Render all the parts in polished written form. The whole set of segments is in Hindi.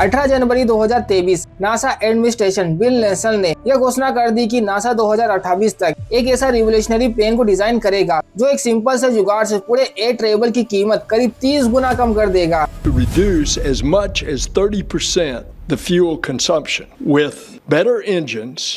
18 जनवरी 2023 नासा एडमिनिस्ट्रेशन बिल नेल्सन ने यह घोषणा कर दी कि नासा 2028 तक एक ऐसा रिवोल्यूशनरी प्लेन को डिजाइन करेगा जो एक सिंपल से जुगाड़ से पूरे एयर ट्रेवल की कीमत करीब 30 गुना कम कर देगा। To reduce as much as 30% the fuel consumption with better engines.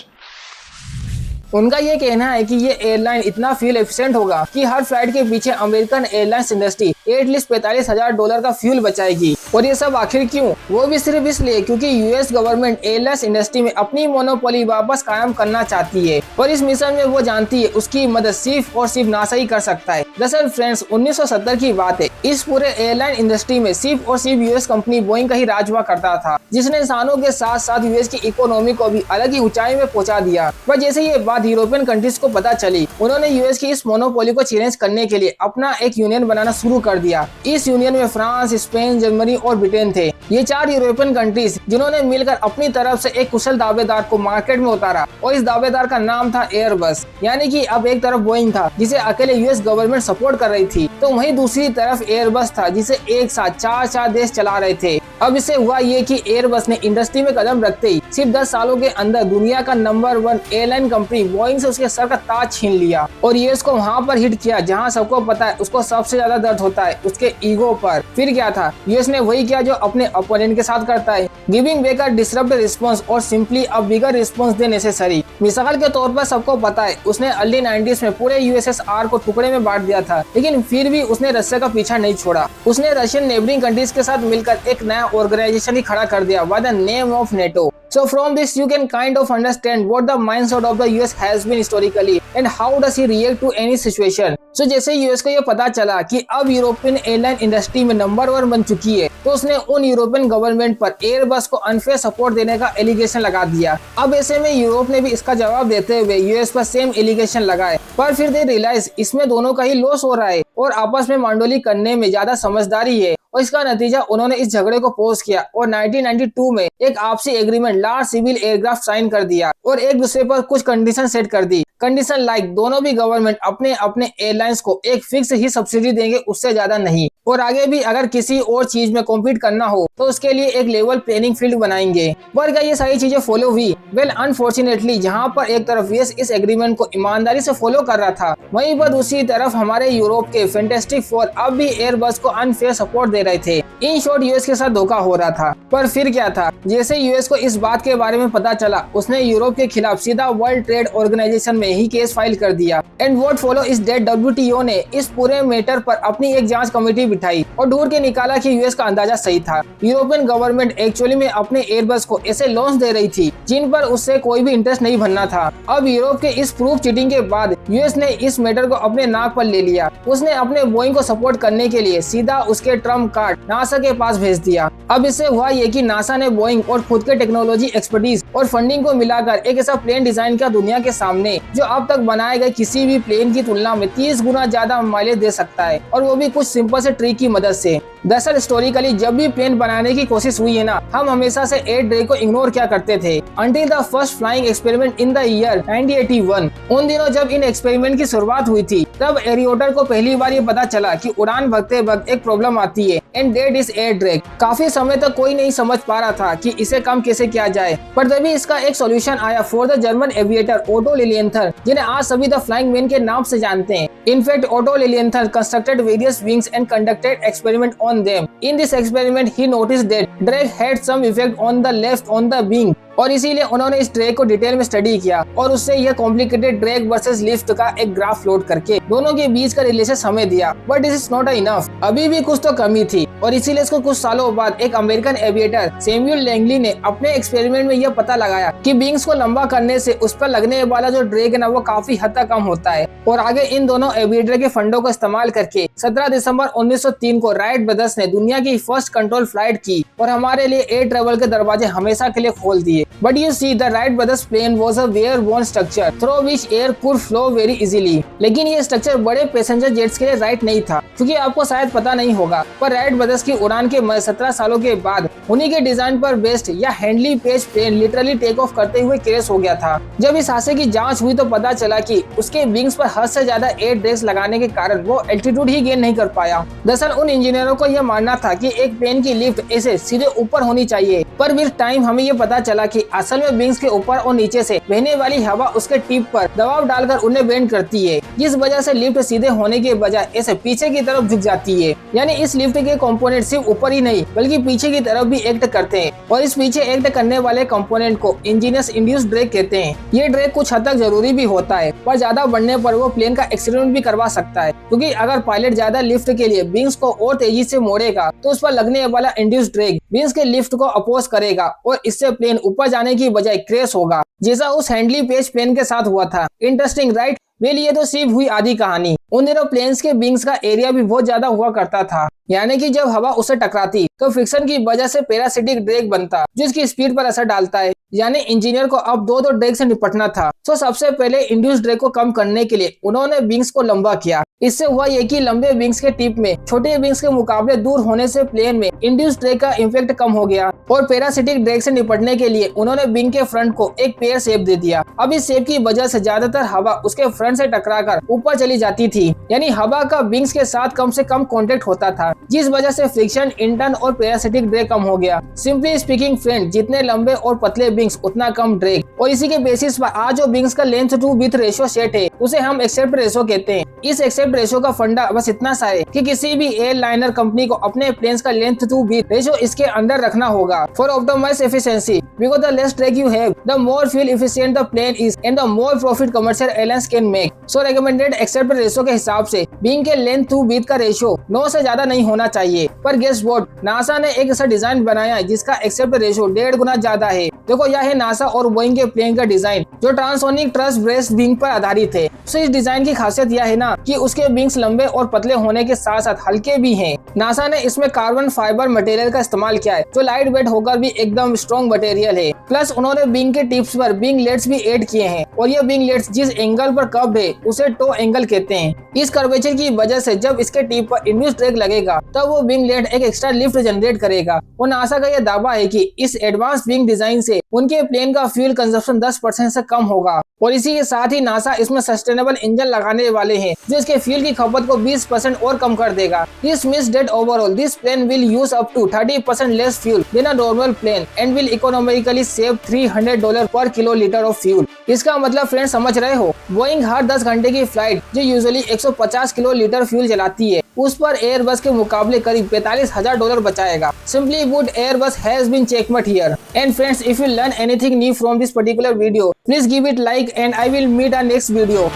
उनका ये कहना है कि ये एयरलाइन इतना फ्यूल एफिशिएंट होगा कि हर फ्लाइट के पीछे अमेरिकन एयरलाइंस इंडस्ट्री एटलीस्ट $45,000 का फ्यूल बचाएगी। और ये सब आखिर क्यों? वो भी सिर्फ इसलिए क्योंकि यूएस गवर्नमेंट एयरलाइंस इंडस्ट्री में अपनी मोनोपोली वापस कायम करना चाहती है और इस मिशन में वो जानती है उसकी मदद सिर्फ और सिर्फ नासा ही कर सकता है। दरअसल फ्रेंड्स 1970 की बात है, इस पूरे एयरलाइन इंडस्ट्री में सिर्फ और सिर्फ यूएस कंपनी बोइंग का ही राज हुआ करता था, जिसने इंसानों के साथ साथ यूएस की इकोनॉमी को भी अलग ही ऊंचाई में पहुंचा दिया। पर जैसे ये बात यूरोपियन कंट्रीज को पता चली, उन्होंने यूएस की इस मोनोपोली को चैलेंज करने के लिए अपना एक यूनियन बनाना शुरू कर दिया। इस यूनियन में फ्रांस, स्पेन, जर्मनी और ब्रिटेन थे। ये 4 यूरोपियन कंट्रीज जिन्होंने मिलकर अपनी तरफ से एक कुशल दावेदार को मार्केट में उतारा और इस दावेदार का नाम था एयरबस। यानी कि अब एक तरफ बोइंग था जिसे अकेले यूएस गवर्नमेंट सपोर्ट कर रही थी, तो वहीं दूसरी तरफ एयरबस था जिसे एक साथ 4 देश चला रहे थे। अब इससे हुआ ये कि एयरबस ने इंडस्ट्री में कदम रखते ही सिर्फ 10 सालों के अंदर दुनिया का नंबर 1 एयरलाइन कंपनी बोइंग से उसके सर का ताज छीन लिया और यूएस को वहाँ पर हिट किया जहाँ सबको पता है उसको सबसे ज्यादा दर्द होता है, उसके ईगो पर। फिर क्या था, यूएस ने वही किया जो अपने अपोनेंट के साथ करता है, giving back a disruptive response और simply a bigger response than necessary. मिसाल के तौर पर सबको पता है उसने अर्ली 90s में पूरे यूएसएसआर को टुकड़े में बांट दिया था, लेकिन फिर भी उसने रशिया का पीछा नहीं छोड़ा। उसने रशियन नेबरिंग कंट्रीज के साथ मिलकर एक नया ऑर्गेनाइजेशन ही खड़ा कर दिया by the name of NATO. So from this you can kind of understand what the mindset of the US has been historically and how does he react to any situation. So जैसे यूएस को ये पता चला कि अब यूरोपियन एयरलाइन इंडस्ट्री में नंबर 1 बन चुकी है, तो उसने उन यूरोपियन गवर्नमेंट पर एयरबस को अनफेयर सपोर्ट देने का एलिगेशन लगा दिया। अब ऐसे में यूरोप ने भी इसका जवाब देते हुए यूएस पर सेम एलिगेशन लगाए, पर फिर दे रियलाइज इसमें दोनों का ही लॉस हो रहा है और आपस में मांडोली करने में ज्यादा समझदारी है। और इसका नतीजा उन्होंने इस झगड़े को पोज किया और 1992 में एक आपसी agreement large civil aircraft sign कर दिया और एक दूसरे पर कुछ कंडीशन सेट कर दी। कंडीशन लाइक दोनों भी गवर्नमेंट अपने अपने एयरलाइंस को एक फिक्स ही सब्सिडी देंगे, उससे ज्यादा नहीं, और आगे भी अगर किसी और चीज में कॉम्पीट करना हो तो उसके लिए एक लेवल प्लेनिंग फील्ड बनाएंगे। पर क्या ये सारी चीजें फॉलो हुई? वेल अनफॉर्चुनेटली जहां पर एक तरफ यूएस इस एग्रीमेंट को ईमानदारी से फॉलो कर रहा था, वहीं पर दूसरी तरफ हमारे यूरोप के फैंटास्टिक फोर अब भी एयरबस को अनफेयर सपोर्ट दे रहे थे। इन शॉर्ट यूएस के साथ धोखा हो रहा था। पर फिर क्या था, जैसे यूएस को इस बात के बारे में पता चला, उसने यूरोप के खिलाफ सीधा वर्ल्ड ट्रेड ऑर्गेनाइजेशन में ही केस फाइल कर दिया। And what follow is that WTO ने इस पूरे मैटर पर अपनी एक जांच कमेटी बिठाई और ढूंढ के निकाला कि यूएस का अंदाजा सही था। यूरोपियन गवर्नमेंट एक्चुअली में अपने एयरबस को ऐसे लोन्स दे रही थी जिन पर उससे कोई भी इंटरेस्ट नहीं बनना था। अब यूरोप के इस प्रूफ चीटिंग के बाद यूएस ने इस मैटर को अपने नाक पर ले लिया। उसने अपने बोइंग को सपोर्ट करने के लिए सीधा उसके ट्रम्प कार्ड नासा के पास भेज दिया। अब इससे हुआ ये कि नासा ने बोइंग और खुद के टेक्नोलॉजी एक्सपर्टीज और फंडिंग को मिलाकर एक ऐसा प्लेन डिजाइन किया दुनिया के सामने जो अब तक बनाए गए किसी भी प्लेन की तुलना में 30 गुना ज्यादा माइलेज दे सकता है, और वो भी कुछ सिंपल से ट्रिक की मदद से। दरअसल हिस्टोरिकली जब भी प्लेन बनाने की कोशिश हुई है ना, हम हमेशा से एयर ड्रैग को इग्नोर क्या करते थे until the first flying experiment in the year 1981। उन दिनों जब इन एक्सपेरिमेंट की शुरुआत हुई थी, तब एरियोटर को पहली बार ये पता चला कि उड़ान भरते वक्त एक प्रॉब्लम आती है, and that is air drag. काफी समय तक कोई नहीं समझ पा रहा था कि इसे कम कैसे किया जाए, पर तभी इसका एक सॉल्यूशन आया for the German aviator Otto Lilienthal, जिन्हें आज सभी द फ्लाइंग मैन के नाम से जानते हैं। In fact Otto Lilienthal constructed various wings and conducted experiment on them. In this experiment, he noticed that drag had some effect on the left on the wing. और इसीलिए उन्होंने इस ड्रैग को डिटेल में स्टडी किया और उससे यह कॉम्प्लिकेटेड ड्रैग वर्सेस लिफ्ट का एक ग्राफ लोड करके दोनों के बीच का रिलेशन हमें दिया। But this is not enough, अभी भी कुछ तो कमी थी, और इसीलिए इसको कुछ सालों बाद एक अमेरिकन एविएटर सैमुअल लैंगली ने अपने एक्सपेरिमेंट में यह पता लगाया कि विंग्स को लंबा करने से उस पर लगने वाला जो ड्रैग है ना, वो काफी हद तक कम होता है। और आगे इन दोनों एविएटर के फंडों को इस्तेमाल करके 17 दिसंबर 1903 को राइट ब्रदर्स ने दुनिया की फर्स्ट कंट्रोल फ्लाइट की और हमारे लिए एयर ट्रेवल के दरवाजे हमेशा के लिए खोल दिए। But you see the Wright brothers plane was a airborne structure through which air could flow very easily. लेकिन ये स्ट्रक्चर बड़े पैसेंजर जेट्स के लिए राइट नहीं था। क्योंकि आपको शायद पता नहीं होगा, पर राइट ब्रदर्स की उड़ान के 17 सालों के बाद उन्हीं के डिजाइन पर बेस्ड या Handley Page plane literally take off करते हुए क्रैश हो गया था। जब इस हादसे की जांच हुई तो पता चला कि उसके विंग्स पर हद से ज्यादा एयर ड्रैग्स लगाने के कारण वो एल्टीट्यूड ही गेन नहीं कर पाया। दरअसल उन इंजीनियरों को यह मानना था कि एक प्लेन की लिफ्ट ऐसे सीधे ऊपर होनी चाहिए, पर विद टाइम हमें ये पता चला कि असल में विंग्स के ऊपर और नीचे से बहने वाली हवा उसके टिप पर दबाव डालकर उन्हें बेंड करती है, जिस वजह से लिफ्ट सीधे होने के बजाय ऐसे पीछे की तरफ झुक जाती है। यानी इस लिफ्ट के कंपोनेंट सिर्फ ऊपर ही नहीं बल्कि पीछे की तरफ भी एक्ट करते हैं, और इस पीछे एक्ट करने वाले कंपोनेंट को इंजीनियर्स इंड्यूस्ड ड्रैग कहते हैं। ये ड्रैग कुछ हद तक जरूरी भी होता है, पर ज्यादा बढ़ने पर वो प्लेन का एक्सीडेंट भी करवा सकता है, क्योंकि अगर पायलट ज्यादा लिफ्ट के लिए विंग्स को और तेजी से मोड़ेगा तो उस पर लगने वाला इंड्यूस्ड ड्रैग विंग्स के लिफ्ट को अपोज करेगा और इससे प्लेन ऊपर जाने की बजाय क्रैश होगा, जैसा उस हैंडली पेज प्लेन के साथ हुआ था। Interesting right? वेल, ये तो सिर्फ हुई आधी कहानी। उन दिनों प्लेन्स के विंग्स का एरिया भी बहुत ज्यादा हुआ करता था, यानी कि जब हवा उससे टकराती तो फ्रिक्शन की वजह से पैरासिटिक ड्रैग बनता, जो इसकी स्पीड पर असर डालता है। यानी इंजीनियर को अब दो ड्रैग से निपटना था। तो सबसे पहले इंड्यूस ड्रैग को कम करने के लिए उन्होंने विंग्स को लंबा किया। इससे हुआ ये कि लंबे विंग्स के टिप में छोटे विंग्स के मुकाबले दूर होने से प्लेन में इंड्यूस ड्रैग का इम्पैक्ट कम हो गया, और पैरासिटिक ड्रैग से निपटने के लिए उन्होंने विंग के फ्रंट को एक पेयर शेप दे दिया। अब इस शेप की वजह से ज्यादातर हवा उसके फ्रंट से टकराकर ऊपर चली जाती थी, यानी हवा का विंग्स के साथ कम से कम कांटेक्ट होता था, जिस वजह से फ्रिक्शन, इंटर्न और पैरासिटिक ड्रैग कम हो गया। सिंपली स्पीकिंग फ्रेंड, जितने लंबे और पतले विंग्स उतना कम ड्रैग, और इसी के बेसिस पर आज जो विंग्स का length to width ratio set है उसे हम एक्सेप्ट रेशियो कहते हैं। इस एक्सेप्ट रेशियो का फंडा बस इतना सा है कि किसी भी एयरलाइनर कंपनी को अपने प्लेन्स का लेंथ टू विड्थ रेशियो इसके अंदर रखना होगा for optimise efficiency, because the less drag you have the more fuel efficient the plane is and the more profit commercial airlines can make. So recommended aspect ratio के हिसाब से विंग के लेंथ टू विड्थ का रेशियो 9 से ज्यादा नहीं होना चाहिए। पर गेस व्हाट, नासा ने एक ऐसा डिजाइन बनाया है जिसका एक्सेप्ट रेशियो 1.5 गुना ज्यादा है। देखो, यह है नासा और बोइंग के प्लेन का डिजाइन जो ट्रांसोनिक ट्रस ब्रेस विंग पर आधारित है। तो इस डिजाइन की खासियत यह है ना कि उसके विंग्स लंबे और पतले होने के साथ साथ हल्के भी हैं। नासा ने इसमें कार्बन फाइबर मटेरियल का इस्तेमाल किया है जो लाइट वेट होकर भी एकदम स्ट्रॉन्ग मटेरियल है। प्लस उन्होंने विंग के टिप्स पर विंग लेट्स भी ऐड किए हैं, और ये विंग लेट्स जिस एंगल पर कर्व्ड है उसे टो एंगल कहते हैं। इस कर्वेचर की वजह से जब इसके टिप पर इंड्यूस्ड ड्रैग लगेगा तब वो विंग लेट एक एक्स्ट्रा लिफ्ट जनरेट करेगा। और नासा का यह दावा है कि इस एडवांस विंग डिजाइन से उनके प्लेन का फ्यूल कंजप्शन 10% से कम होगा, और इसी के साथ ही नासा इसमें सस्टेनेबल इंजन लगाने वाले हैं जो इसके फ्यूल की खपत को 20% और कम कर देगा। This means that overall this plane will use up to 30% less fuel than a normal plane and will economically save $300 पर किलोलीटर ऑफ फ्यूल। इसका मतलब फ्रेंड समझ रहे हो, बोइंग हर 10 घंटे की फ्लाइट जो यूजुअली 150 किलोलीटर फ्यूल जलाती है उस पर एयरबस के मुकाबले करीब $45,000 बचाएगा। Simply put, Airbus has been checkmate here. And friends, if you learn anything new from this particular video, please give it like and I will meet our next video.